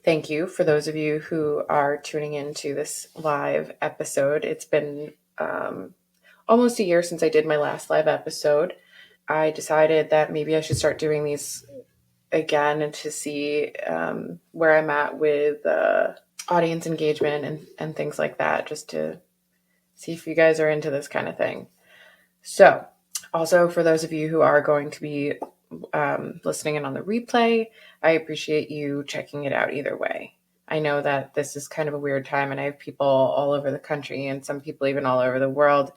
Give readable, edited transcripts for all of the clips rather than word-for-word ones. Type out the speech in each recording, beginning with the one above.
thank you for those of you who are tuning into this live episode. It's been almost a year since I did my last live episode. I decided that maybe I should start doing these again and to see where I'm at with audience engagement and things like that, just to see if you guys are into this kind of thing. So, also for those of you who are going to be listening in on the replay, I appreciate you checking it out either way. I know that this is kind of a weird time, and I have people all over the country and some people even all over the world.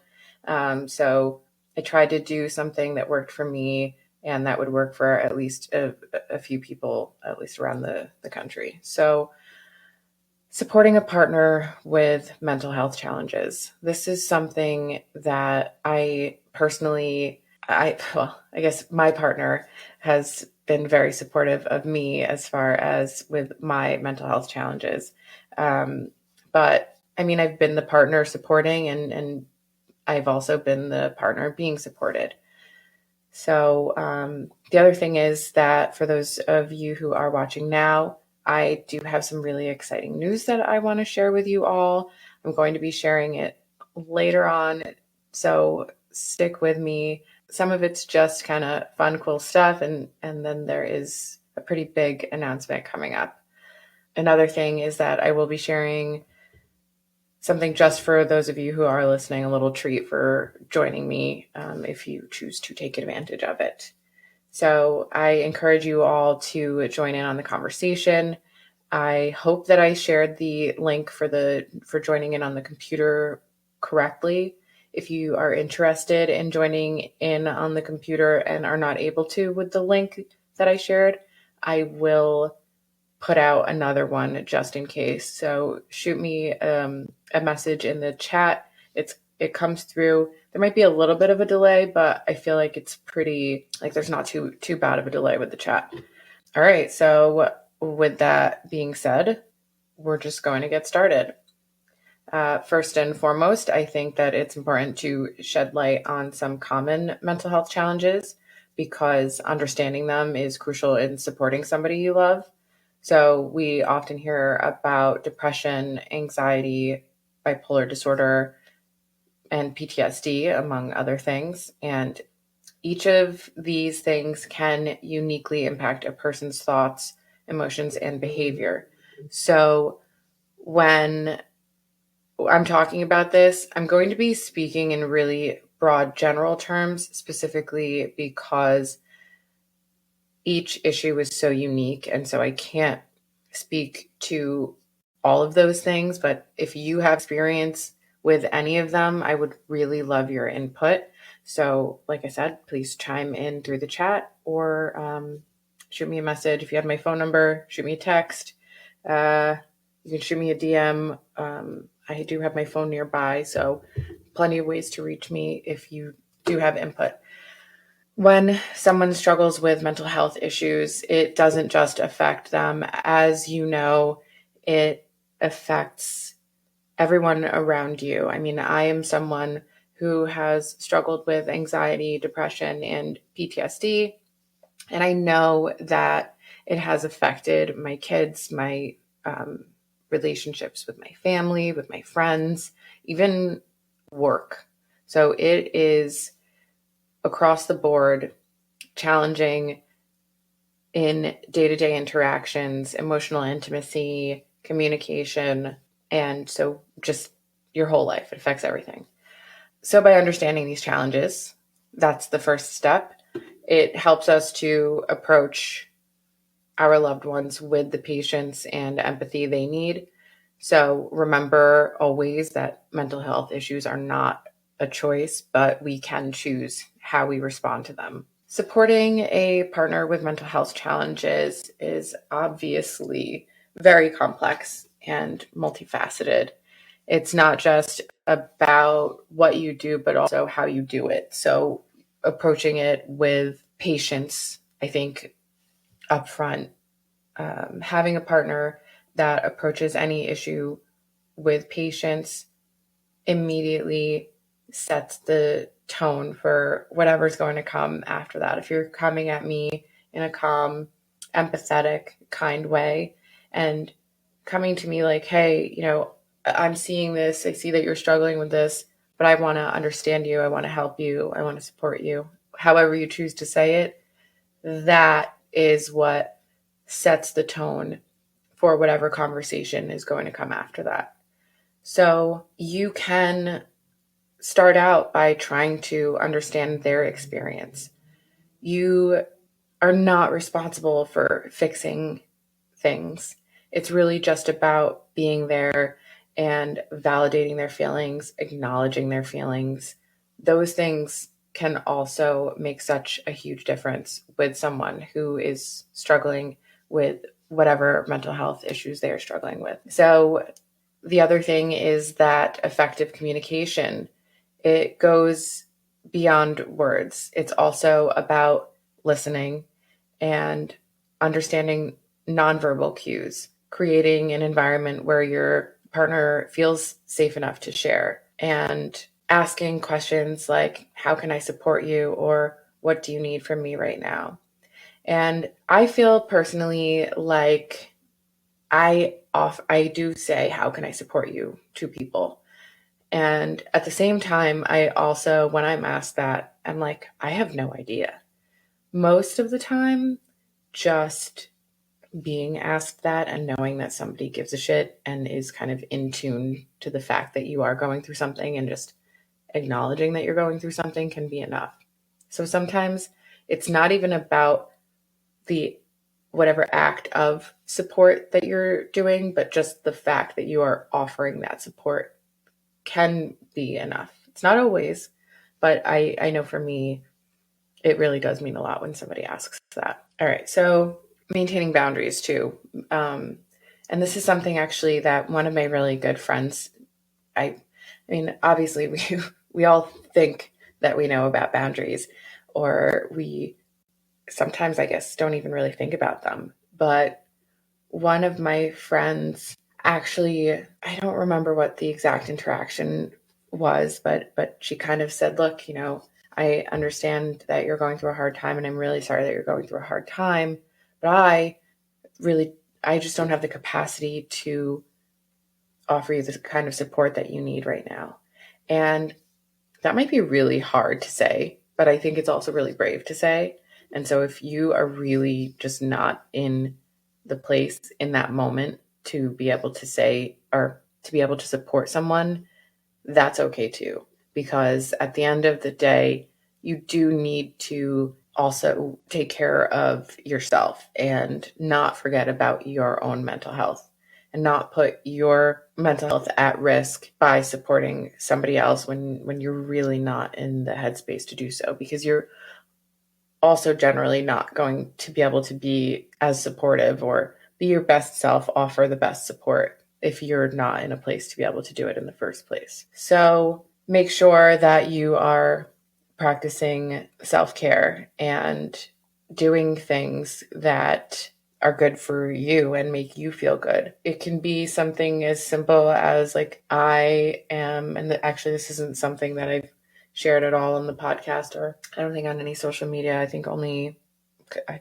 So I tried to do something that worked for me and that would work for at least a few people, at least around the country. So supporting a partner with mental health challenges. This is something that I personally, I guess my partner has been very supportive of me as far as with my mental health challenges. But I mean, I've been the partner supporting and I've also been the partner being supported. So the other thing is that for those of you who are watching now, I do have some really exciting news that I want to share with you all. I'm going to be sharing it later on, so stick with me. Some of it's just kind of fun, cool stuff, and then there is a pretty big announcement coming up. Another thing is that I will be sharing something just for those of you who are listening, a little treat for joining me if you choose to take advantage of it. So I encourage you all to join in on the conversation. I hope that I shared the link for joining in on the computer correctly. If you are interested in joining in on the computer and are not able to with the link that I shared, I will put out another one just in case. So shoot me a message in the chat. It comes through. There might be a little bit of a delay, but I feel like it's pretty, like there's not too bad of a delay with the chat. All right. So with that being said, we're just going to get started. First and foremost, I think that it's important to shed light on some common mental health challenges because understanding them is crucial in supporting somebody you love. So we often hear about depression, anxiety, bipolar disorder, and PTSD, among other things. And each of these things can uniquely impact a person's thoughts, emotions, and behavior. So when I'm talking about this, I'm going to be speaking in really broad general terms, specifically because each issue is so unique. And so I can't speak to all of those things. But if you have experience with any of them, I would really love your input. So like I said, please chime in through the chat or shoot me a message. If you have my phone number, shoot me a text. You can shoot me a DM. I do have my phone nearby, so plenty of ways to reach me if you do have input. When someone struggles with mental health issues, it doesn't just affect them. As you know, it affects everyone around you. I mean, I am someone who has struggled with anxiety, depression, and PTSD, and I know that it has affected my kids, my relationships with my family, with my friends, even work. So it is across the board challenging in day-to-day interactions, emotional intimacy, communication, and so just your whole life. It affects everything. So by understanding these challenges, that's the first step. It helps us to approach our loved ones with the patience and empathy they need. So remember always that mental health issues are not a choice, but we can choose how we respond to them. Supporting a partner with mental health challenges is obviously very complex and multifaceted. It's not just about what you do, but also how you do it. So approaching it with patience, I think, upfront, having a partner that approaches any issue with patience immediately sets the tone for whatever's going to come after that. If you're coming at me in a calm, empathetic, kind way, and coming to me like, hey, I'm seeing this. I see that you're struggling with this, but I want to understand you. I want to help you. I want to support you. However you choose to say it, that is what sets the tone for whatever conversation is going to come after that. So you can start out by trying to understand their experience. You are not responsible for fixing things. It's really just about being there and validating their feelings, acknowledging their feelings. Those things can also make such a huge difference with someone who is struggling with whatever mental health issues they are struggling with. So the other thing is that effective communication, it goes beyond words. It's also about listening and understanding nonverbal cues, creating an environment where your partner feels safe enough to share, and asking questions like, how can I support you? Or what do you need from me right now? And I feel personally like I do say, how can I support you to people? And at the same time, I also, when I'm asked that, I'm like, I have no idea. Most of the time, just being asked that and knowing that somebody gives a shit and is kind of in tune to the fact that you are going through something, and just acknowledging that you're going through something can be enough. So sometimes it's not even about the whatever act of support that you're doing, but just the fact that you are offering that support can be enough. It's not always, but I know for me, it really does mean a lot when somebody asks that. All right, so maintaining boundaries too. And this is something actually that one of my really good friends, I mean, obviously we all think that we know about boundaries, or we sometimes, I guess, don't even really think about them. But one of my friends, actually, I don't remember what the exact interaction was, but she kind of said, look, I understand that you're going through a hard time, and I'm really sorry that you're going through a hard time, but I just don't have the capacity to offer you the kind of support that you need right now. And that might be really hard to say, but I think it's also really brave to say. And so if you are really just not in the place in that moment to be able to say, or to be able to support someone, that's okay too. Because at the end of the day, you do need to also take care of yourself and not forget about your own mental health, and not put your mental health at risk by supporting somebody else when you're really not in the headspace to do so, because you're also generally not going to be able to be as supportive or be your best self, offer the best support, if you're not in a place to be able to do it in the first place. So make sure that you are practicing self-care and doing things that are good for you and make you feel good. It can be something as simple as like, I am, and actually this isn't something that I've shared at all on the podcast, or I don't think on any social media. I think only a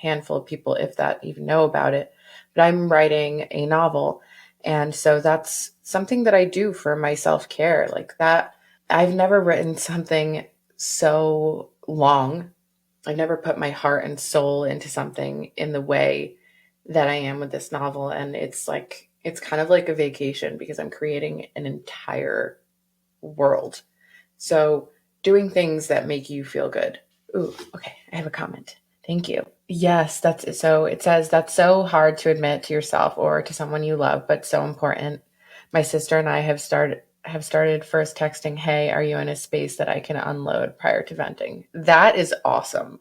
handful of people, if that, even know about it. But I'm writing a novel. And so that's something that I do for my self-care. Like that, I've never written something so long. I've never put my heart and soul into something in the way that I am with this novel. And it's kind of like a vacation, because I'm creating an entire world. So doing things that make you feel good. Ooh, okay. I have a comment. Thank you. Yes, that's so. It says that's so hard to admit to yourself or to someone you love, but so important. My sister and I have started first texting, "Hey, are you in a space that I can unload prior to venting?" That is awesome.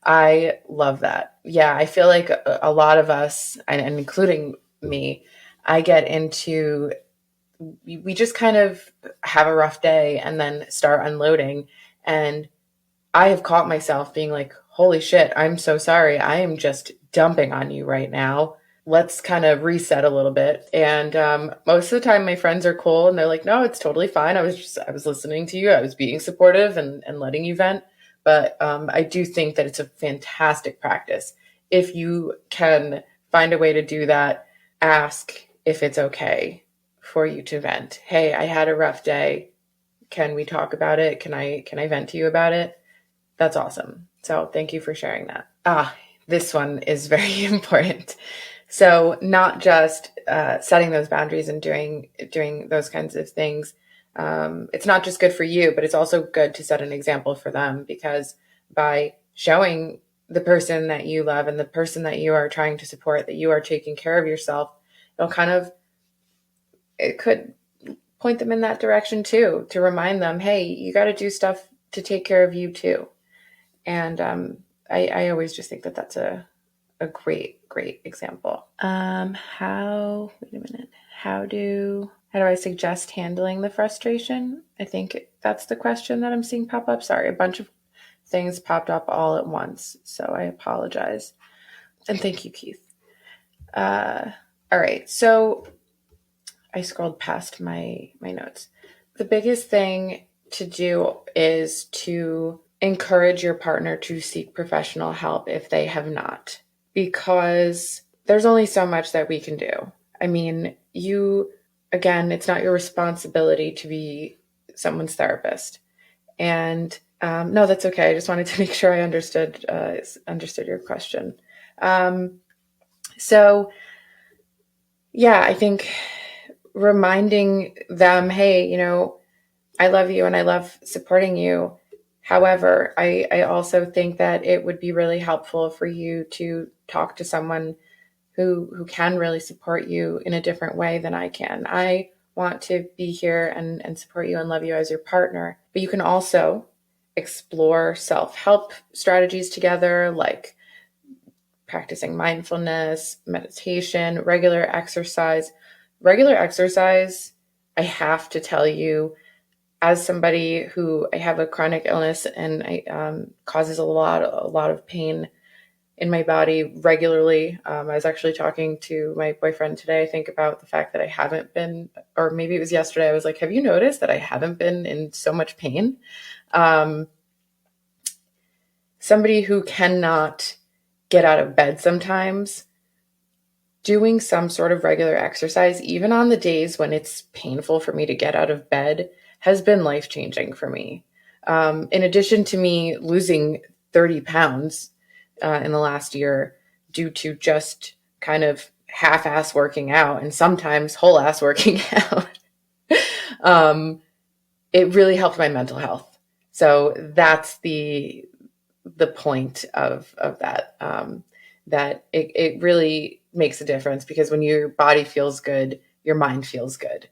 I love that. Yeah, I feel like a lot of us, and including me, I get into, we just kind of have a rough day and then start unloading. And I have caught myself being like, holy shit, I'm so sorry. I am just dumping on you right now. Let's kind of reset a little bit. And most of the time my friends are cool and they're like, no, it's totally fine. I was listening to you. I was being supportive and letting you vent. But I do think that it's a fantastic practice if you can find a way to do that ask if it's okay for you to vent. Hey, I had a rough day. Can we talk about it? Can I vent to you about it? That's awesome. So thank you for sharing that. This one is very important. So not just setting those boundaries and doing those kinds of things. It's not just good for you, but it's also good to set an example for them, because by showing the person that you love and the person that you are trying to support that you are taking care of yourself, it could point them in that direction too, to remind them, hey, you got to do stuff to take care of you too. And I always just think that that's a great example. How do I suggest handling the frustration? I think that's the question that I'm seeing pop up. Sorry, a bunch of things popped up all at once, so I apologize. And thank you, Keith. All right, so I scrolled past my notes. The biggest thing to do is to encourage your partner to seek professional help if they have not, because there's only so much that we can do. I mean, again, it's not your responsibility to be someone's therapist. And no, that's okay. I just wanted to make sure I understood your question. So yeah, I think reminding them, hey, I love you and I love supporting you. However, I also think that it would be really helpful for you to talk to someone who can really support you in a different way than I can. I want to be here and support you and love you as your partner, but you can also explore self-help strategies together, like practicing mindfulness, meditation, regular exercise. Regular exercise, I have to tell you, as somebody who I have a chronic illness and I causes a lot of pain in my body regularly. I was actually talking to my boyfriend today, I think, about the fact that I haven't been, or maybe it was yesterday, I was like, have you noticed that I haven't been in so much pain? Somebody who cannot get out of bed sometimes, doing some sort of regular exercise, even on the days when it's painful for me to get out of bed, has been life-changing for me. In addition to me losing 30 pounds in the last year due to just kind of half-ass working out and sometimes whole-ass working out, it really helped my mental health. So that's the point of that, that it really makes a difference, because when your body feels good, your mind feels good.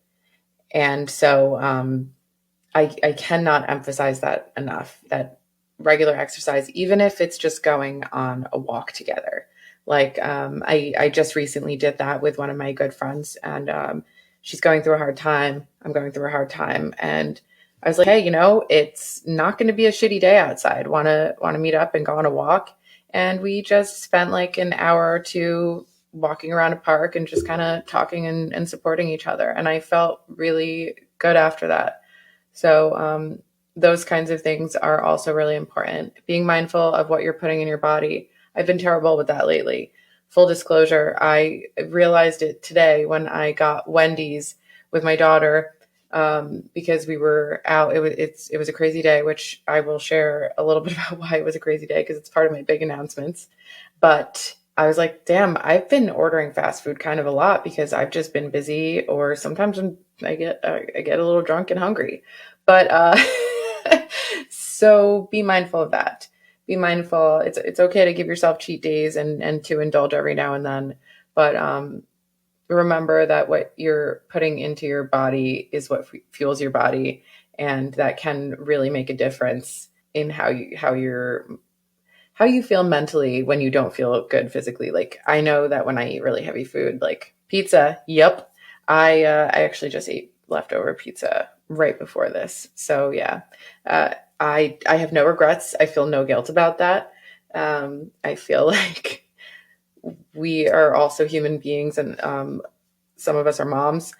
And so I cannot emphasize that enough, that regular exercise, even if it's just going on a walk together. Like I just recently did that with one of my good friends, and she's going through a hard time. I'm going through a hard time. And I was like, hey, it's not going to be a shitty day outside. Want to meet up and go on a walk? And we just spent like an hour or two walking around a park and just kind of talking and supporting each other. And I felt really good after that. So those kinds of things are also really important. Being mindful of what you're putting in your body. I've been terrible with that lately. Full disclosure, I realized it today when I got Wendy's with my daughter, because we were out. It was a crazy day, which I will share a little bit about why it was a crazy day, because it's part of my big announcements. But I was like, damn, I've been ordering fast food kind of a lot because I've just been busy, or sometimes I get a little drunk and hungry. But so be mindful of that. Be mindful. It's okay to give yourself cheat days and to indulge every now and then. But remember that what you're putting into your body is what fuels your body, and that can really make a difference in how you feel mentally when you don't feel good physically. Like, I know that when I eat really heavy food, like pizza, yep. I actually just ate leftover pizza right before this. So yeah, I have no regrets. I feel no guilt about that. I feel like we are also human beings, and some of us are moms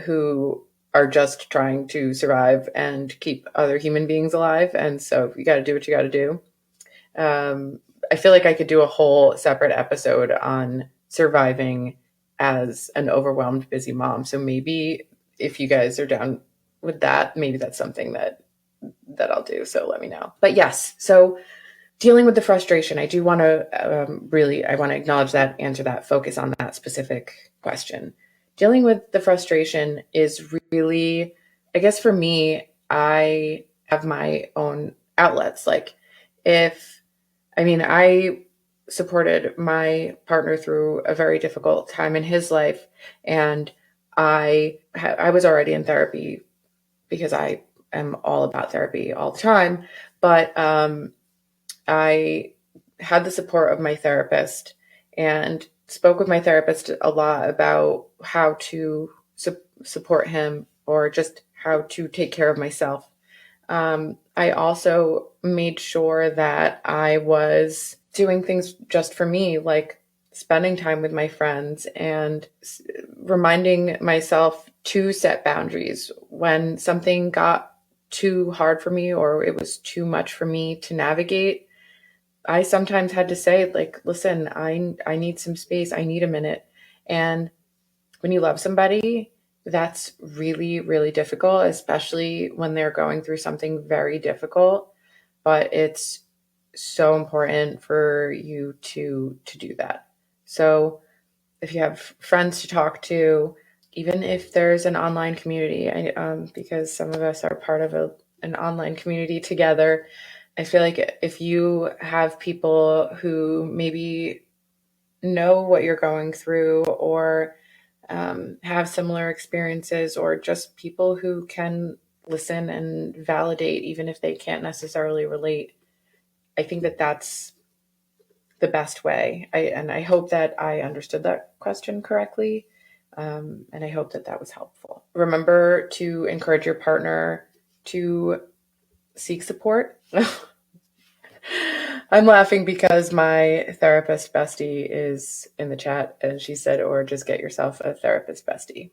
who are just trying to survive and keep other human beings alive. And so you got to do what you got to do. I feel like I could do a whole separate episode on surviving as an overwhelmed, busy mom. So maybe if you guys are down with that, maybe that's something that I'll do. So let me know. But yes, so dealing with the frustration, I do want to I want to acknowledge that, answer that, focus on that specific question. Dealing with the frustration is really, I guess for me, I have my own outlets. Like I supported my partner through a very difficult time in his life, and I was already in therapy because I am all about therapy all the time. But I had the support of my therapist and spoke with my therapist a lot about how to support him, or just how to take care of myself. I also made sure that I was doing things just for me, like spending time with my friends and reminding myself to set boundaries when something got too hard for me or it was too much for me to navigate. I sometimes had to say, like, listen, I need some space. I need a minute. And when you love somebody, that's really, really difficult, especially when they're going through something very difficult. But it's so important for you to do that. So if you have friends to talk to, even if there's an online community, because some of us are part of an online community together, I feel like if you have people who maybe know what you're going through, or have similar experiences, or just people who can listen and validate, even if they can't necessarily relate, I think that that's the best way. I hope that I understood that question correctly. And I hope that that was helpful. Remember to encourage your partner to seek support. I'm laughing because my therapist bestie is in the chat, and she said, or just get yourself a therapist bestie.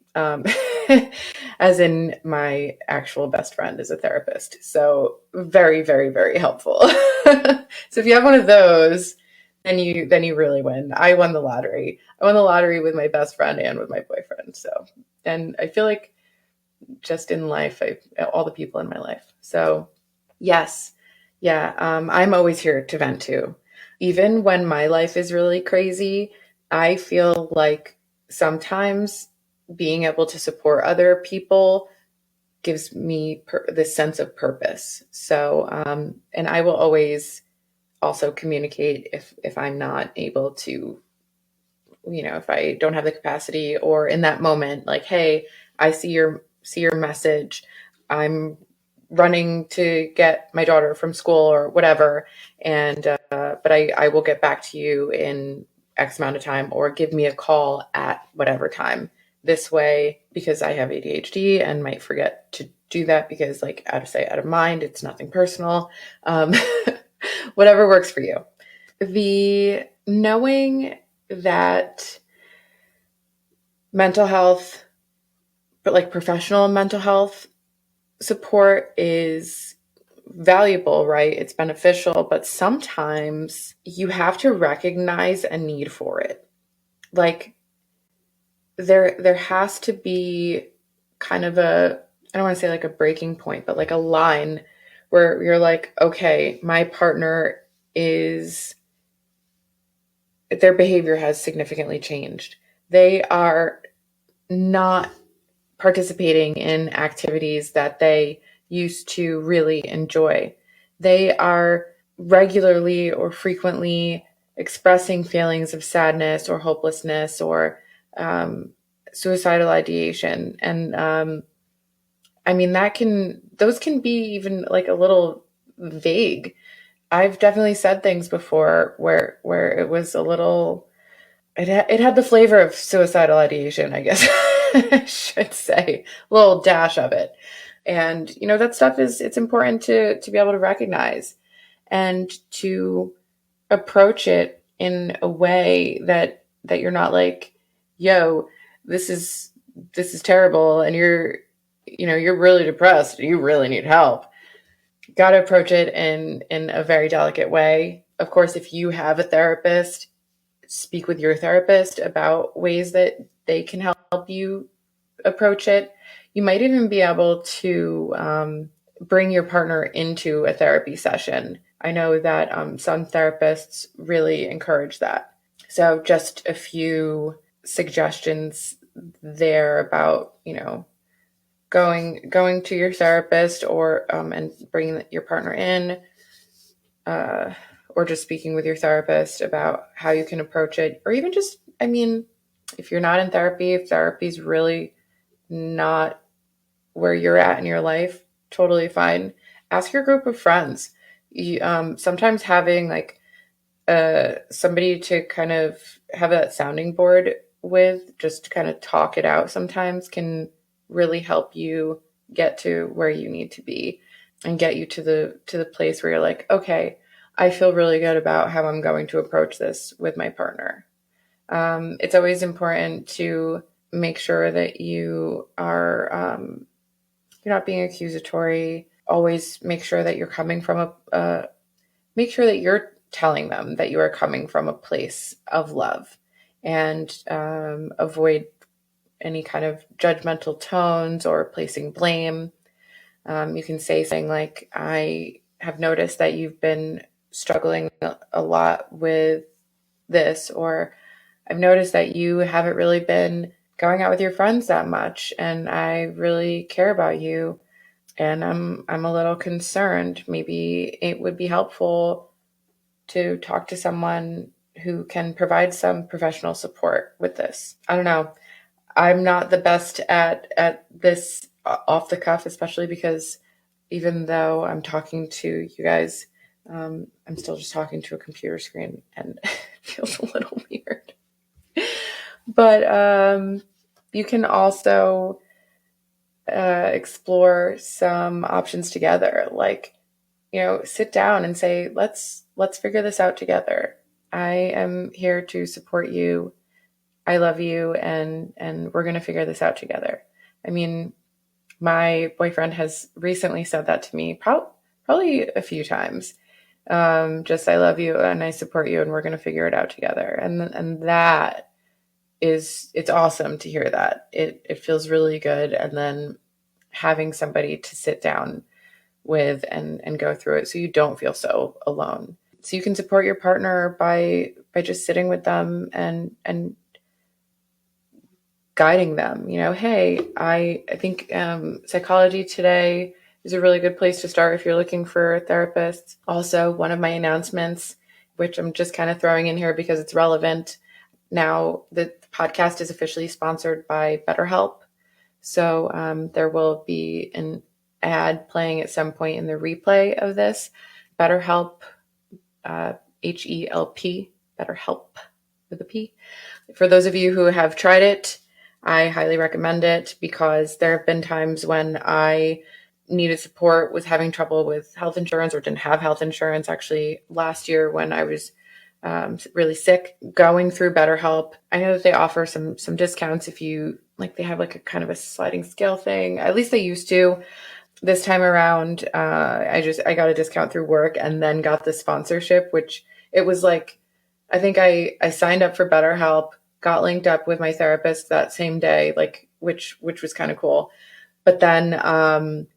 As in, my actual best friend is a therapist. So very, very, very helpful. So if you have one of those, then you really win. I won the lottery. I won the lottery with my best friend and with my boyfriend. So, and I feel like just in life, all the people in my life. So yes. Yeah, I'm always here to vent too. Even when my life is really crazy, I feel like sometimes being able to support other people gives me this sense of purpose. So, and I will always also communicate if I'm not able to, if I don't have the capacity, or in that moment, like, hey, I see your message. I'm running to get my daughter from school or whatever, and but I will get back to you in X amount of time, or give me a call at whatever time. This way, because I have ADHD and might forget to do that, because like, out of sight, out of mind, it's nothing personal. Whatever works for you. The knowing that mental health, but like professional mental health support is valuable, right? It's beneficial, but sometimes you have to recognize a need for it. Like there has to be kind of I don't want to say like a breaking point, but like a line where you're like, okay, my partner their behavior has significantly changed. They are not participating in activities that they used to really enjoy. They are regularly or frequently expressing feelings of sadness or hopelessness, or suicidal ideation. And those can be even like a little vague. I've definitely said things before where it was a little, it had the flavor of suicidal ideation, I guess. I should say, a little dash of it. And that stuff it's important to be able to recognize, and to approach it in a way that you're not like, yo, this is terrible, and you're really depressed, you really need help. Got to approach it in a very delicate way. Of course, if you have a therapist, speak with your therapist about ways that they can help you approach it. You might even be able to bring your partner into a therapy session. I know that some therapists really encourage that. So just a few suggestions there about, going to your therapist, or and bringing your partner in, or just speaking with your therapist about how you can approach it, or even just, if you're not in therapy, if therapy's really not where you're at in your life, totally fine. Ask your group of friends. Sometimes having like somebody to kind of have that sounding board with, just to kind of talk it out, sometimes can really help you get to where you need to be and get you to the place where you're like, okay, I feel really good about how I'm going to approach this with my partner. It's always important to make sure that you are you're not being accusatory. Always make sure that you're coming from make sure that you're telling them that you are coming from a place of love, and avoid any kind of judgmental tones or placing blame. You can say something like, I have noticed that you've been struggling a lot with this, or I've noticed that you haven't really been going out with your friends that much, and I really care about you, and I'm a little concerned. Maybe it would be helpful to talk to someone who can provide some professional support with this. I don't know. I'm not the best at this off the cuff, especially because even though I'm talking to you guys, I'm still just talking to a computer screen, and it feels a little weird. But you can also explore some options together, like, sit down and say, let's figure this out together. I am here to support you. I love you, and we're going to figure this out together. I mean, my boyfriend has recently said that to me probably a few times. Just, I love you and I support you, and we're going to figure it out together. And that it's awesome to hear that. It feels really good. And then having somebody to sit down with and go through it, so you don't feel so alone. So you can support your partner by just sitting with them and guiding them. Hey, I think Psychology Today is a really good place to start if you're looking for a therapist. Also, one of my announcements, which I'm just kind of throwing in here because it's relevant now, the podcast is officially sponsored by BetterHelp. So there will be an ad playing at some point in the replay of this. BetterHelp, HELP, BetterHelp with a P. For those of you who have tried it, I highly recommend it, because there have been times when I needed support with having trouble with health insurance, or didn't have health insurance. Actually, last year when I was really sick, going through BetterHelp, I know that they offer some discounts if you they have like a kind of a sliding scale thing. At least they used to. This time around, I got a discount through work, and then got the sponsorship, which it was like, I think I signed up for BetterHelp, got linked up with my therapist that same day, which was kind of cool. But then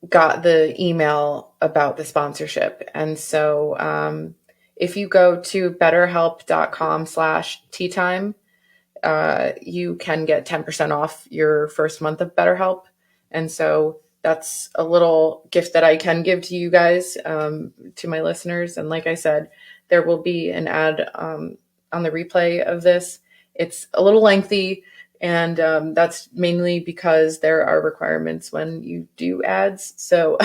got the email about the sponsorship. And so if you go to betterhelp.com/teatime, you can get 10% off your first month of BetterHelp. And so that's a little gift that I can give to you guys, to my listeners. And like I said, there will be an ad on the replay of this. It's a little lengthy, and that's mainly because there are requirements when you do ads. So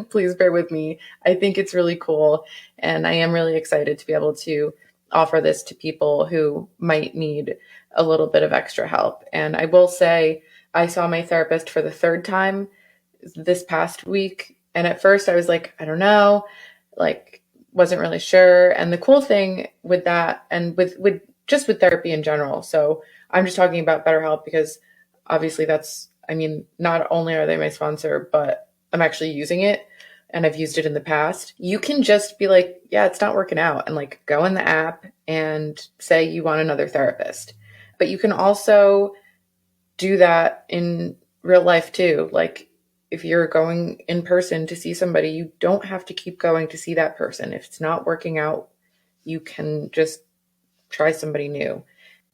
please bear with me. I think it's really cool, and I am really excited to be able to offer this to people who might need a little bit of extra help. And I will say, I saw my therapist for the third time this past week. And at first I was like, I don't know, wasn't really sure. And the cool thing with that, and with therapy in general, so I'm just talking about BetterHelp because obviously not only are they my sponsor, but I'm actually using it. and I've used it in the past, you can just be like, yeah, it's not working out, and like go in the app and say you want another therapist. But you can also do that in real life too. Like if you're going in person to see somebody, you don't have to keep going to see that person. If it's not working out, you can just try somebody new.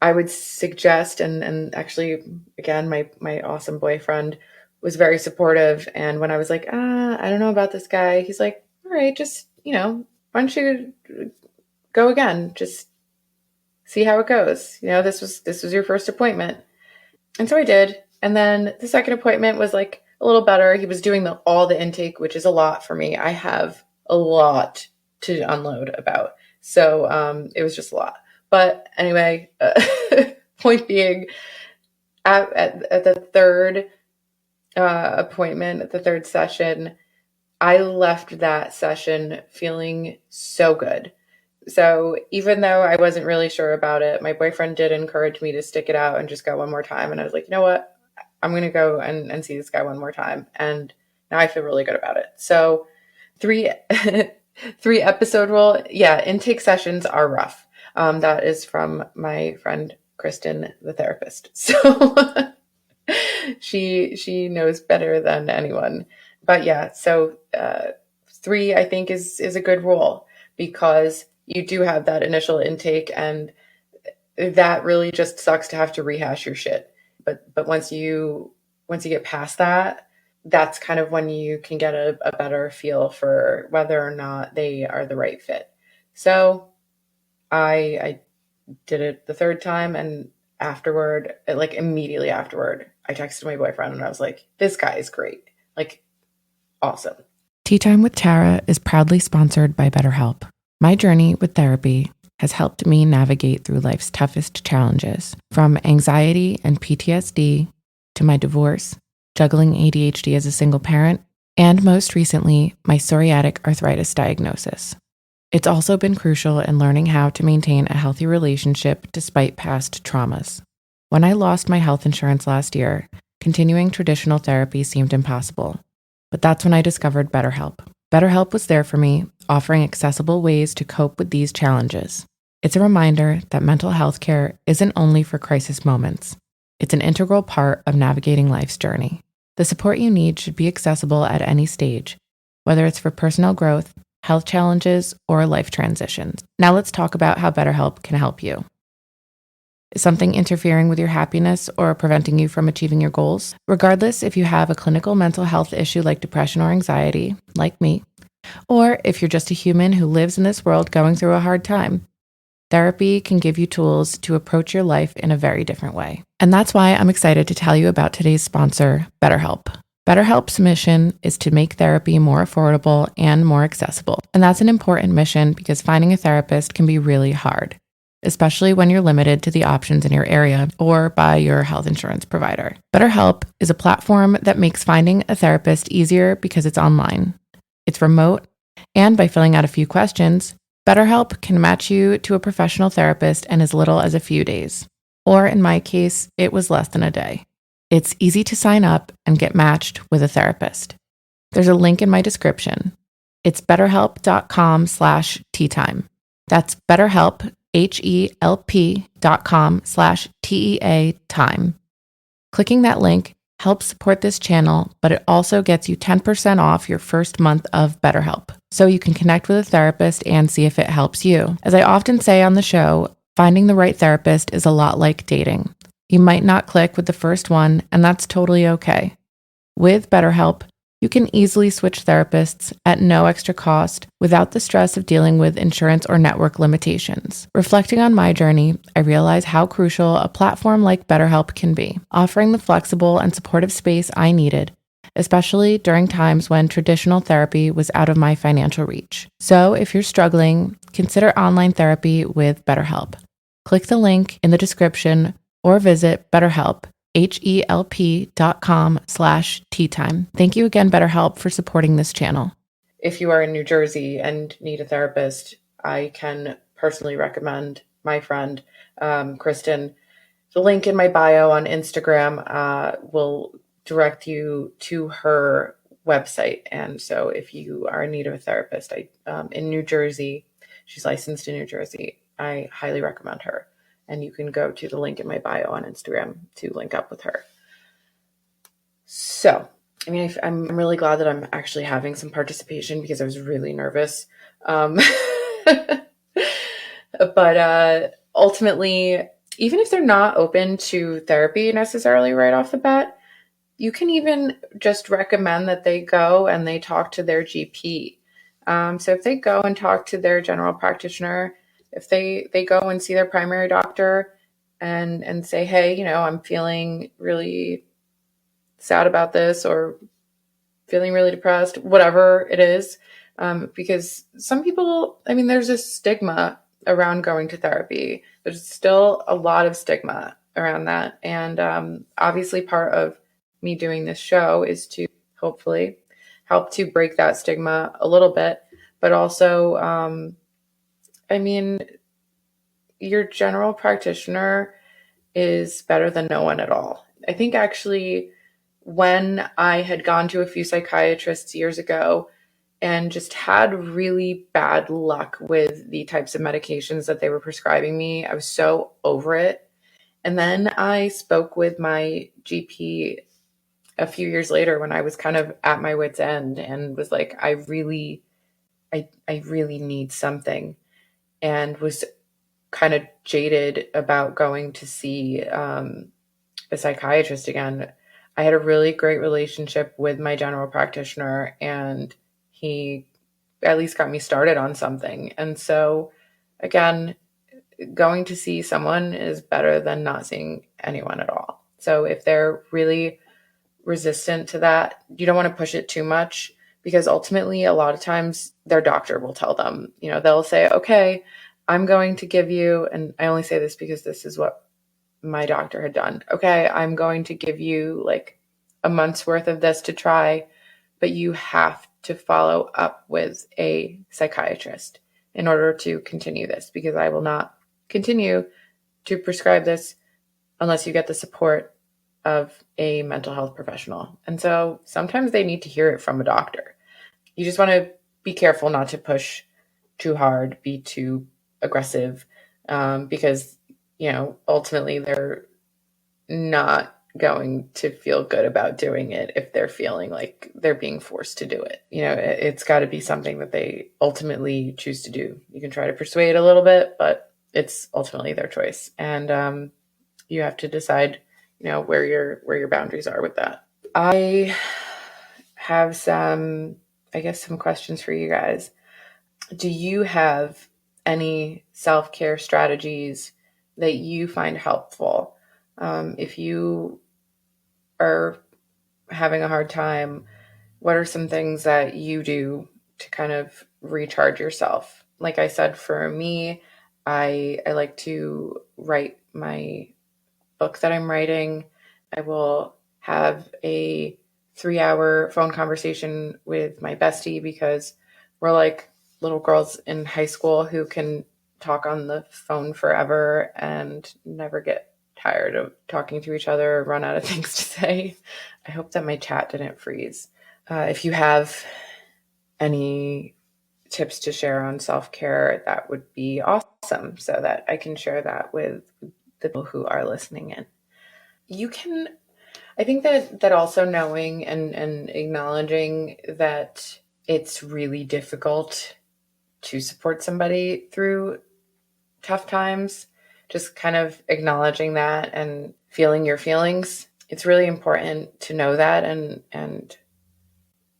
I would suggest, and actually, again, my awesome boyfriend was very supportive. And when I was like, I don't know about this guy, he's like, all right, just, why don't you go again? Just see how it goes. This was your first appointment. And so I did. And then the second appointment was like a little better. He was doing all the intake, which is a lot for me. I have a lot to unload about. So it was just a lot. But anyway, point being, at the third appointment, at the third session, I left that session feeling so good. So even though I wasn't really sure about it, my boyfriend did encourage me to stick it out and just go one more time. And I was like, you know what? I'm going to go and see this guy one more time. And now I feel really good about it. So three, 3 episode rule. Yeah. Intake sessions are rough. That is from my friend, Kristen, the therapist. So she knows better than anyone. But yeah, so 3, I think, is a good rule, because you do have that initial intake, and that really just sucks to have to rehash your shit. But once you get past that, that's kind of when you can get a better feel for whether or not they are the right fit. So I did it the third time, and afterward, like immediately afterward, I texted my boyfriend and I was like, this guy is great. Like, awesome. Tea Time with Tara is proudly sponsored by BetterHelp. My journey with therapy has helped me navigate through life's toughest challenges, from anxiety and PTSD to my divorce, juggling ADHD as a single parent, and most recently, my psoriatic arthritis diagnosis. It's also been crucial in learning how to maintain a healthy relationship despite past traumas. When I lost my health insurance last year, continuing traditional therapy seemed impossible. But that's when I discovered BetterHelp. BetterHelp was there for me, offering accessible ways to cope with these challenges. It's a reminder that mental health care isn't only for crisis moments. It's an integral part of navigating life's journey. The support you need should be accessible at any stage, whether it's for personal growth, health challenges, or life transitions. Now let's talk about how BetterHelp can help you. Is something interfering with your happiness or preventing you from achieving your goals? Regardless if you have a clinical mental health issue like depression or anxiety, like me, or if you're just a human who lives in this world going through a hard time, therapy can give you tools to approach your life in a very different way. And that's why I'm excited to tell you about today's sponsor, BetterHelp. BetterHelp's mission is to make therapy more affordable and more accessible. And that's an important mission because finding a therapist can be really hard, especially when you're limited to the options in your area or by your health insurance provider. BetterHelp is a platform that makes finding a therapist easier because it's online, it's remote, and by filling out a few questions, BetterHelp can match you to a professional therapist in as little as a few days. Or in my case, it was less than a day. It's easy to sign up and get matched with a therapist. There's a link in my description. It's betterhelp.com/teatime. That's BetterHelp, HELP.com/TEA time. Clicking that link helps support this channel, but it also gets you 10% off your first month of BetterHelp, so you can connect with a therapist and see if it helps you. As I often say on the show, finding the right therapist is a lot like dating. You might not click with the first one, and that's totally okay. With BetterHelp, you can easily switch therapists at no extra cost without the stress of dealing with insurance or network limitations. Reflecting on my journey, I realize how crucial a platform like BetterHelp can be, offering the flexible and supportive space I needed, especially during times when traditional therapy was out of my financial reach. So if you're struggling, consider online therapy with BetterHelp. Click the link in the description or visit BetterHelp, HELP.com/teatime. Thank you again, BetterHelp, for supporting this channel. If you are in New Jersey and need a therapist, I can personally recommend my friend, Kristen. The link in my bio on Instagram will direct you to her website. And so if you are in need of a therapist, in New Jersey, she's licensed in New Jersey, I highly recommend her. And you can go to the link in my bio on Instagram to link up with her. So, I mean, I'm really glad that I'm actually having some participation because I was really nervous. But ultimately, even if they're not open to therapy necessarily right off the bat, you can even just recommend that they go and they talk to their GP. So if they go and talk to their general practitioner, if they go and see their primary doctor and say, hey, I'm feeling really sad about this or feeling really depressed, whatever it is. Because some people, I mean, there's a stigma around going to therapy. There's still a lot of stigma around that. And obviously, part of me doing this show is to hopefully help to break that stigma a little bit. But also, I mean, your general practitioner is better than no one at all. I think actually, when I had gone to a few psychiatrists years ago and just had really bad luck with the types of medications that they were prescribing me, I was so over it. And then I spoke with my GP a few years later when I was kind of at my wit's end and was like, I really need something, and was kind of jaded about going to see a psychiatrist again. I had a really great relationship with my general practitioner, and he at least got me started on something. And so, again, going to see someone is better than not seeing anyone at all. So if they're really resistant to that, you don't want to push it too much, because ultimately a lot of times their doctor will tell them, they'll say, okay, I'm going to give you, and I only say this because this is what my doctor had done. Okay, I'm going to give you like a month's worth of this to try, but you have to follow up with a psychiatrist in order to continue this, because I will not continue to prescribe this unless you get the support of a mental health professional. And so sometimes they need to hear it from a doctor. You just want to be careful not to push too hard, be too aggressive, because, ultimately they're not going to feel good about doing it if they're feeling like they're being forced to do it. It's got to be something that they ultimately choose to do. You can try to persuade a little bit, but it's ultimately their choice. And you have to decide, where your boundaries are with that. I have some questions for you guys. Do you have any self-care strategies that you find helpful? If you are having a hard time, what are some things that you do to kind of recharge yourself? Like I said, for me, I like to write my book that I'm writing. I will have a 3-hour phone conversation with my bestie, because we're like little girls in high school who can talk on the phone forever and never get tired of talking to each other or run out of things to say. I hope that my chat didn't freeze. If you have any tips to share on self-care, that would be awesome, so that I can share that with the people who are listening in. I think that also knowing and acknowledging that it's really difficult to support somebody through tough times, just kind of acknowledging that and feeling your feelings. It's really important to know that, and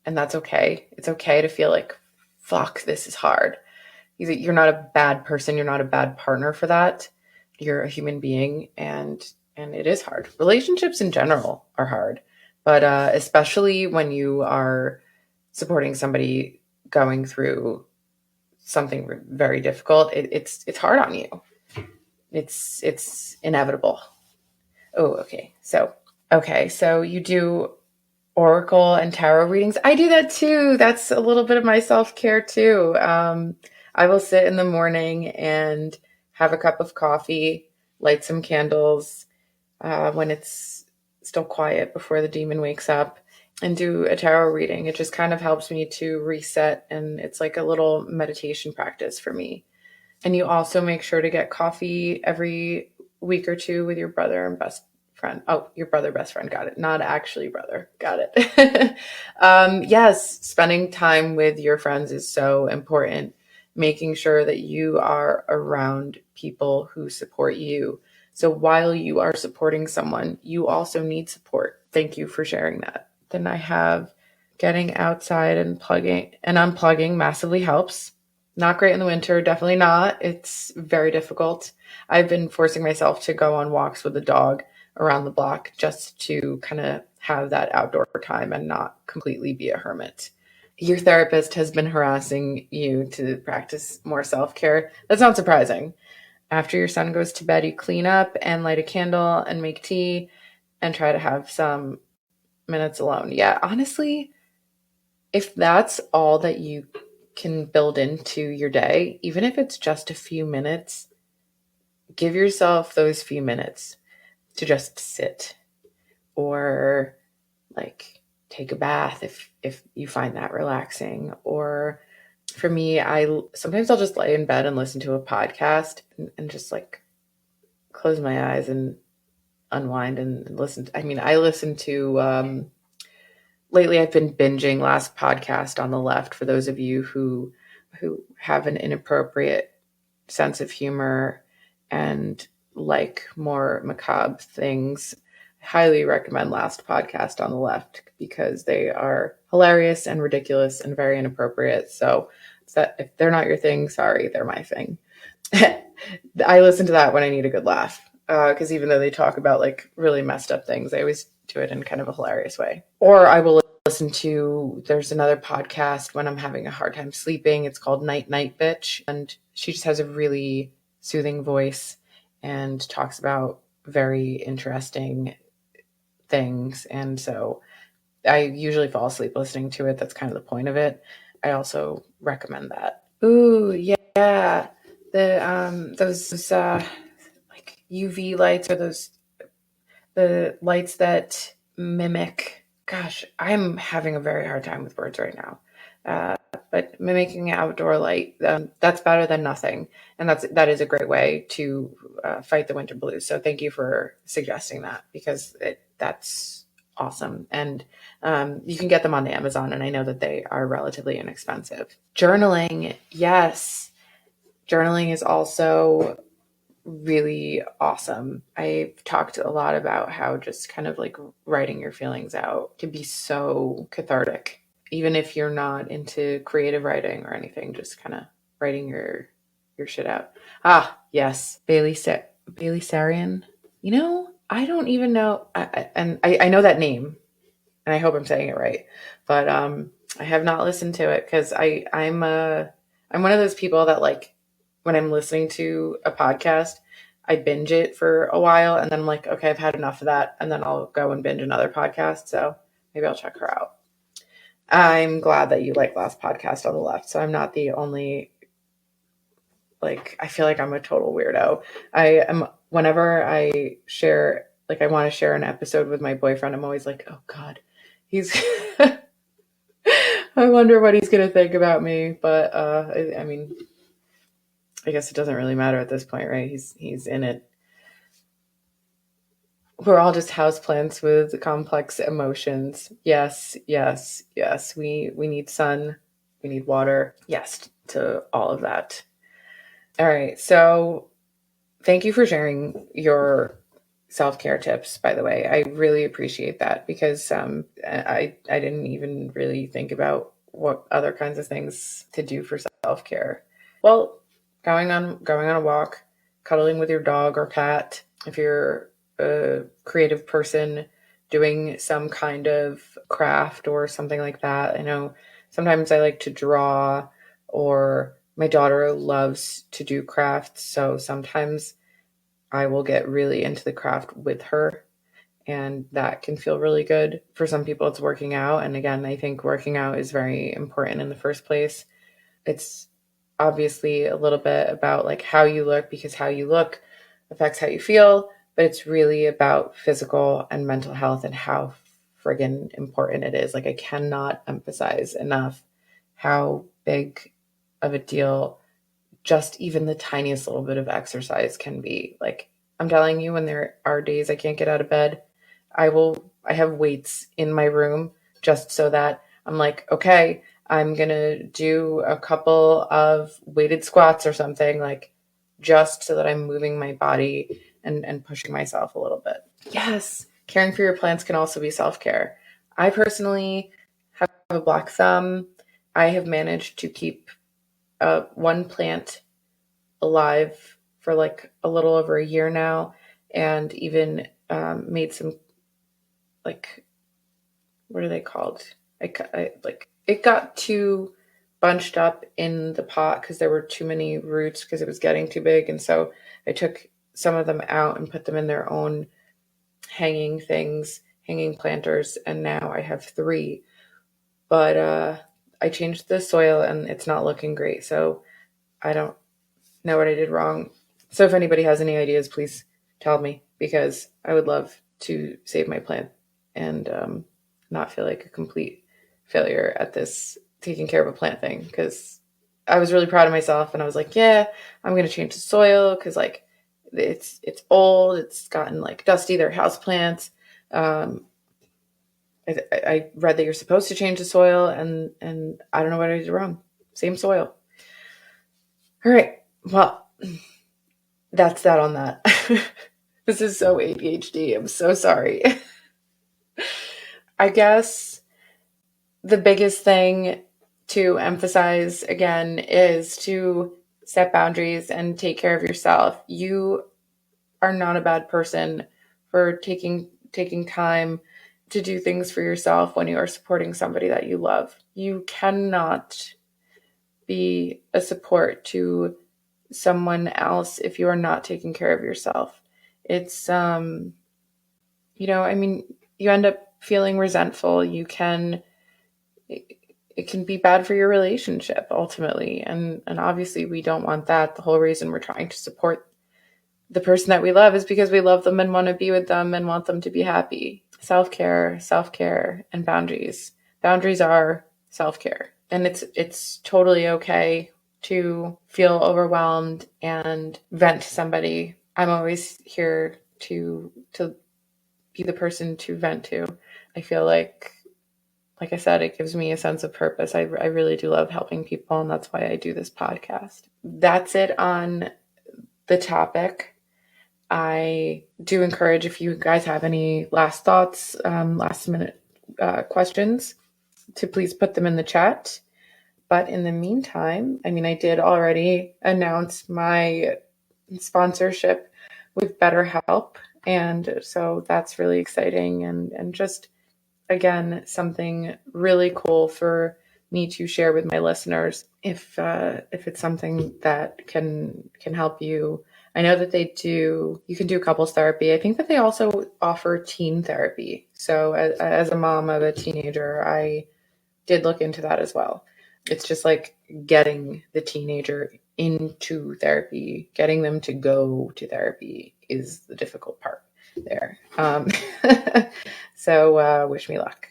that's okay. It's okay to feel like, fuck, this is hard. You're not a bad person. You're not a bad partner for that. You're a human being, and it is hard. Relationships in general are hard, but especially when you are supporting somebody going through something very difficult, it's hard on you. It's inevitable. Oh, okay. So you do oracle and tarot readings. I do that too. That's a little bit of my self-care too. I will sit in the morning and have a cup of coffee, light some candles when it's still quiet before the demon wakes up, and do a tarot reading. It just kind of helps me to reset, and it's like a little meditation practice for me. And you also make sure to get coffee every week or two with your brother and best friend. Oh, your brother, best friend. Got it. Not actually brother. Got it. Yes, spending time with your friends is so important. Making sure that you are around people who support you. So while you are supporting someone, you also need support. Thank you for sharing that. Then I have getting outside and plugging and unplugging massively helps. Not great in the winter, definitely not. It's very difficult. I've been forcing myself to go on walks with the dog around the block just to kind of have that outdoor time and not completely be a hermit. Your therapist has been harassing you to practice more self-care. That's not surprising. After your son goes to bed, you clean up and light a candle and make tea and try to have some minutes alone. Yeah, honestly, if that's all that you can build into your day, even if it's just a few minutes, give yourself those few minutes to just sit or like take a bath if you find that relaxing. Or for me, I sometimes I'll just lay in bed and listen to a podcast and just like close my eyes and unwind and listen. I listen to lately I've been binging Last Podcast on the Left for those of you who have an inappropriate sense of humor and like more macabre things. I highly recommend Last Podcast on the Left because they are hilarious and ridiculous and very inappropriate. So if they're not your thing, sorry, they're my thing. I listen to that when I need a good laugh because even though they talk about like really messed up things, they always do it in kind of a hilarious way. Or I will listen to, there's another podcast when I'm having a hard time sleeping. It's called Night Night Bitch. And she just has a really soothing voice and talks about very interesting things. And so I usually fall asleep listening to it. That's kind of the point of it. I also recommend that. Ooh, yeah. Those like UV lights, or the lights that mimic, gosh, I'm having a very hard time with words right now. But mimicking outdoor light, that's better than nothing. And that is a great way to fight the winter blues. So thank you for suggesting that, because that's awesome. And you can get them on the Amazon, and I know that they are relatively inexpensive. Journaling, yes. Journaling is also really awesome. I've talked a lot about how just kind of like writing your feelings out can be so cathartic. Even if you're not into creative writing or anything, just kind of writing your shit out. Ah, yes, Bailey Sarian. I don't even know, I know that name, and I hope I'm saying it right, but I have not listened to it because I'm one of those people that, like, when I'm listening to a podcast, I binge it for a while and then I'm like, okay, I've had enough of that, and then I'll go and binge another podcast. So maybe I'll check her out. I'm glad that you like Last Podcast on the Left, so I'm not the only, like, I feel like I'm a total weirdo. I am, whenever I share, like, I want to share an episode with my boyfriend, I'm always like, oh God, he's I wonder what he's gonna think about me. But I mean, I guess it doesn't really matter at this point, right? He's in it. We're all just houseplants with complex emotions. Yes, yes, yes. We need sun, we need water. Yes, to all of that. All right. So thank you for sharing your self-care tips, by the way. I really appreciate that, because I didn't even really think about what other kinds of things to do for self-care. Well, going on a walk, cuddling with your dog or cat, if you're a creative person, doing some kind of craft or something like that. I know sometimes I like to draw, or my daughter loves to do crafts, so sometimes I will get really into the craft with her, and that can feel really good. For some people, it's working out. And again, I think working out is very important in the first place. It's obviously a little bit about like how you look, because how you look affects how you feel, but it's really about physical and mental health and how friggin' important it is. Like, I cannot emphasize enough how big of a deal just even the tiniest little bit of exercise can be. Like, I'm telling you, when there are days I can't get out of bed, I have weights in my room just so that I'm like, okay, I'm going to do a couple of weighted squats or something, like, just so that I'm moving my body and pushing myself a little bit. Yes, caring for your plants can also be self-care. I personally have a black thumb. I have managed to keep one plant alive for like a little over a year now, and even made some, like, what are they called? It got too bunched up in the pot because there were too many roots because it was getting too big, and so I took some of them out and put them in their own hanging planters, and now I have 3. But I changed the soil and it's not looking great, so I don't know what I did wrong. So if anybody has any ideas, please tell me, because I would love to save my plant and not feel like a complete failure at this taking care of a plant thing, because I was really proud of myself and I was like, yeah, I'm going to change the soil because, like, it's old, it's gotten like dusty, they're house plants. I read that you're supposed to change the soil, and I don't know what I did wrong. Same soil. All right. Well, that's that on that. This is so ADHD. I'm so sorry. I guess the biggest thing to emphasize again is to set boundaries and take care of yourself. You are not a bad person for taking time to do things for yourself when you are supporting somebody that you love. You cannot be a support to someone else if you are not taking care of yourself. It's I mean, you end up feeling resentful. It can be bad for your relationship ultimately, and obviously we don't want that. The whole reason we're trying to support the person that we love is because we love them and want to be with them and want them to be happy. Self-care, and boundaries. Boundaries are self-care. And it's totally okay to feel overwhelmed and vent to somebody. I'm always here to be the person to vent to. I feel like I said, it gives me a sense of purpose. I really do love helping people, and that's why I do this podcast. That's it on the topic. I do encourage, if you guys have any last thoughts, last minute questions, to please put them in the chat. But in the meantime, I mean, I did already announce my sponsorship with BetterHelp, and so that's really exciting, and just, again, something really cool for me to share with my listeners. If it's something that can help you. I know that you can do couples therapy. I think that they also offer teen therapy. So as a mom of a teenager, I did look into that as well. It's just like getting the teenager into therapy, getting them to go to therapy is the difficult part there. So wish me luck.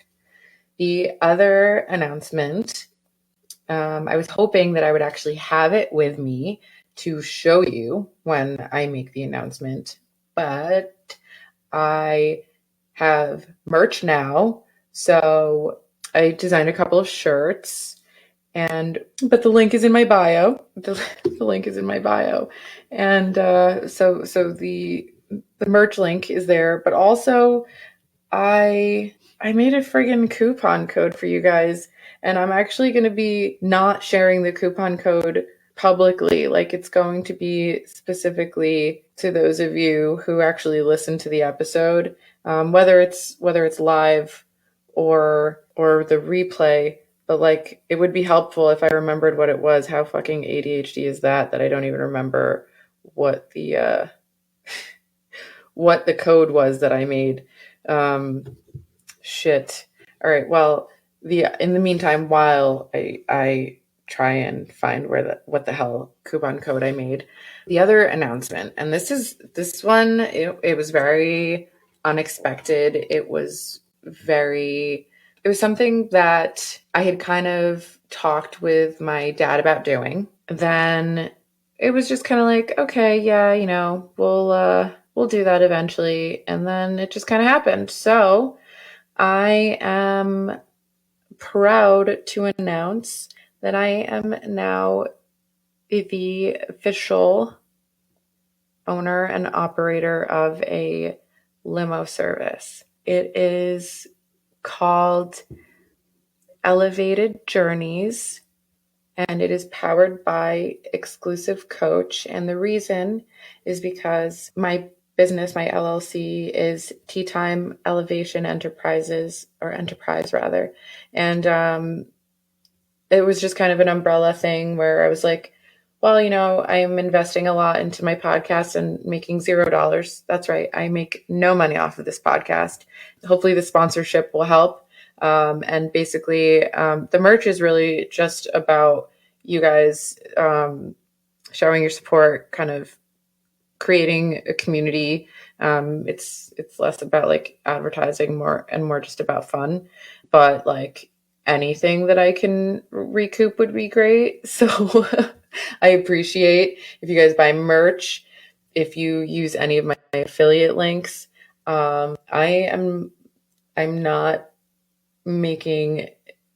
The other announcement, I was hoping that I would actually have it with me to show you when I make the announcement, but I have merch now. So I designed a couple of shirts, but the link is in my bio. The link is in my bio. And so the merch link is there, but also I made a friggin' coupon code for you guys, and I'm actually going to be not sharing the coupon code publicly. Like, it's going to be specifically to those of you who actually listen to the episode, whether it's live or the replay. But, like, it would be helpful if I remembered what it was. How fucking ADHD is that I don't even remember what the code was that I made. Shit. All right. Well, in the meantime, while I try and find what the hell coupon code I made, the other announcement, and this one, it was very unexpected. It was it was something that I had kind of talked with my dad about doing. Then it was just kind of like, okay, yeah, we'll do that eventually. And then it just kind of happened. So I am proud to announce that I am now the official owner and operator of a limo service. It is called Elevated Journeys, and it is powered by Exclusive Coach. And the reason is because my business, my LLC, is Tea Time Elevation Enterprises, or Enterprise rather. And it was just kind of an umbrella thing where I was like, well, I am investing a lot into my podcast and making $0. That's right. I make no money off of this podcast. Hopefully the sponsorship will help. And basically, the merch is really just about you guys showing your support, kind of creating a community. It's less about like advertising, more just about fun. But like anything that I can recoup would be great. So I appreciate if you guys buy merch, if you use any of my affiliate links. I'm not making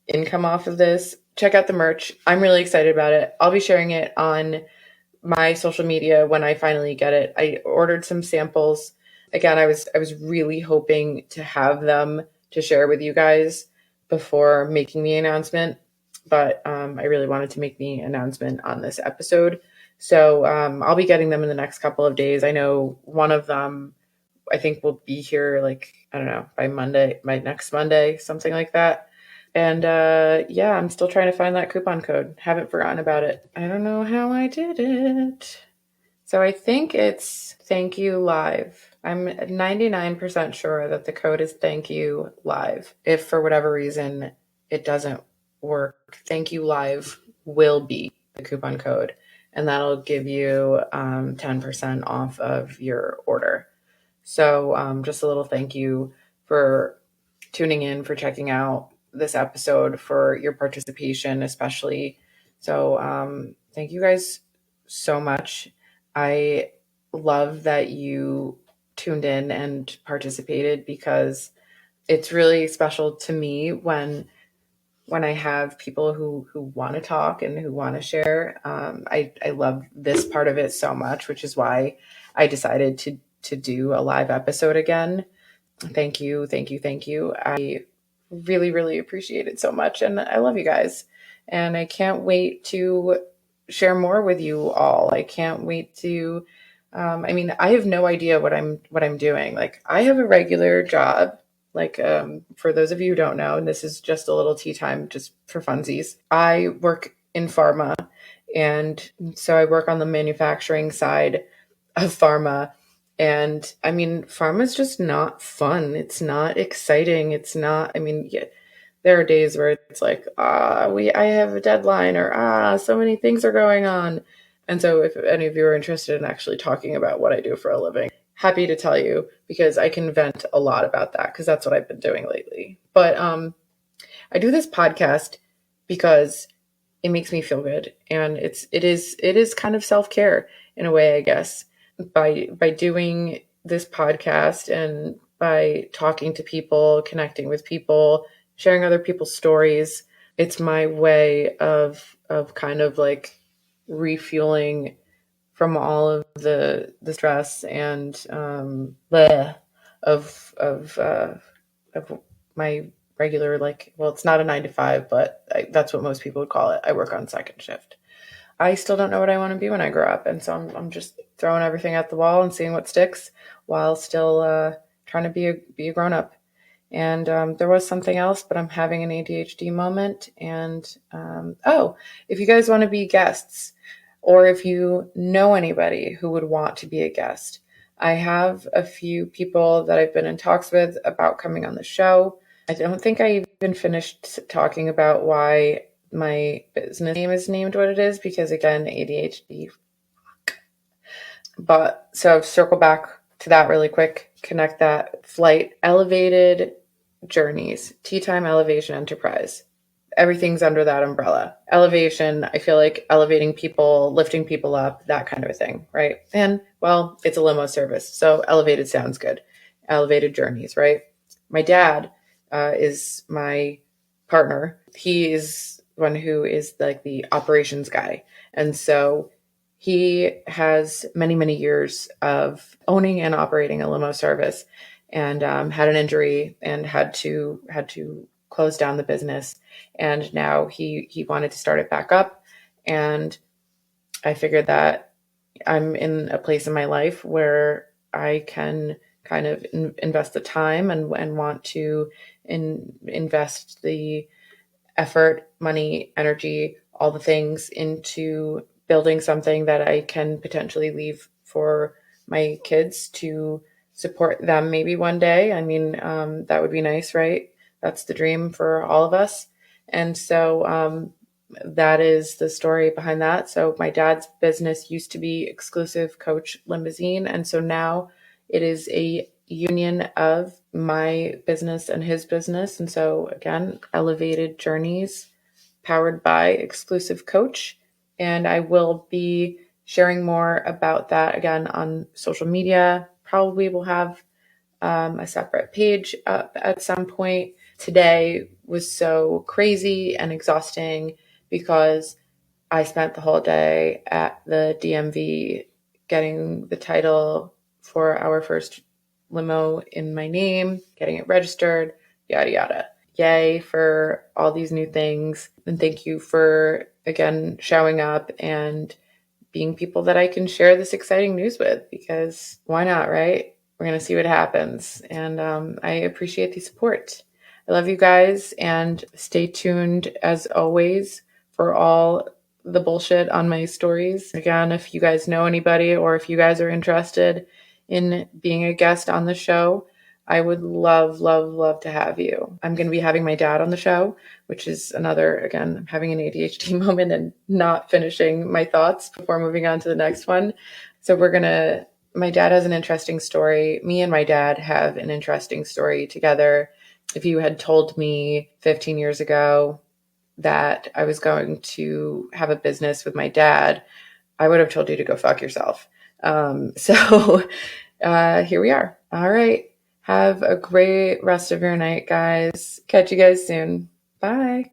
income off of this. Check out the merch. I'm really excited about it. I'll be sharing it on my social media when I finally get it. I ordered some samples. Again, I was really hoping to have them to share with you guys before making the announcement, but I really wanted to make the announcement on this episode. So I'll be getting them in the next couple of days. I know one of them I think will be here like, I don't know, by next Monday, something like that. And yeah, I'm still trying to find that coupon code. Haven't forgotten about it. I don't know how I did it. So I think it's Thank You Live. I'm 99% sure that the code is Thank You Live. If for whatever reason it doesn't work, Thank You Live will be the coupon code. And that'll give you 10% off of your order. So just a little thank you for tuning in, for checking out this episode, for your participation, especially. So thank you guys so much. I love that you tuned in and participated, because it's really special to me when I have people who want to talk and who want to share. I love this part of it so much, which is why I decided to do a live episode again. Thank you, thank you, thank you. I really, really appreciate it so much, and I love you guys. And I can't wait to share more with you all. I can't wait to. I have no idea what I'm doing. Like, I have a regular job. Like, for those of you who don't know, and this is just a little tea time, just for funsies. I work in pharma, and so I work on the manufacturing side of pharma. And pharma is just not fun. It's not exciting. It's not, yeah, there are days where it's like, I have a deadline, or so many things are going on. And so if any of you are interested in actually talking about what I do for a living, happy to tell you, because I can vent a lot about that, because that's what I've been doing lately. But I do this podcast because it makes me feel good, and it is kind of self-care in a way, I guess. By doing this podcast and by talking to people, connecting with people, sharing other people's stories, it's my way of kind of like refueling from all of the stress and of my regular, like, well, it's not a 9 to 5, but that's what most people would call it. I work on second shift. I still don't know what I want to be when I grow up, and so I'm just throwing everything at the wall and seeing what sticks, while still trying to be a grown up. And there was something else, but I'm having an ADHD moment. And if you guys want to be guests, or if you know anybody who would want to be a guest, I have a few people that I've been in talks with about coming on the show. I don't think I even finished talking about why my business name is named what it is, because again, ADHD. But so circle back to that really quick, connect that. Flight Elevated Journeys, Tea Time Elevation Enterprise. Everything's under that umbrella. Elevation, I feel like elevating people, lifting people up, that kind of a thing, right? And well, it's a limo service, so elevated sounds good. Elevated journeys, right? My dad is my partner. He is one who is like the operations guy. And so he has many, many years of owning and operating a limo service, and had an injury and had to close down the business. And now he wanted to start it back up. And I figured that I'm in a place in my life where I can kind of invest the time and want to invest the effort, money, energy, all the things into building something that I can potentially leave for my kids to support them maybe one day. I mean, that would be nice, right? That's the dream for all of us. And so that is the story behind that. So my dad's business used to be Exclusive Coach Limousine. And so now it is a union of my business and his business. And so again, Elevated Journeys powered by Exclusive Coach. And I will be sharing more about that again on social media. Probably will have a separate page up at some point. Today was so crazy and exhausting because I spent the whole day at the DMV getting the title for our first limo in my name, getting it registered, yada, yada. Yay for all these new things. And thank you for, again, showing up and being people that I can share this exciting news with, because why not, right? We're going to see what happens. And I appreciate the support. I love you guys, and stay tuned as always for all the bullshit on my stories. Again, if you guys know anybody or if you guys are interested in being a guest on the show, I would love, love, love to have you. I'm going to be having my dad on the show, which is another, again, I'm having an ADHD moment and not finishing my thoughts before moving on to the next one. So my dad has an interesting story. Me and my dad have an interesting story together. If you had told me 15 years ago that I was going to have a business with my dad, I would have told you to go fuck yourself. So here we are. All right. Have a great rest of your night, guys. Catch you guys soon. Bye.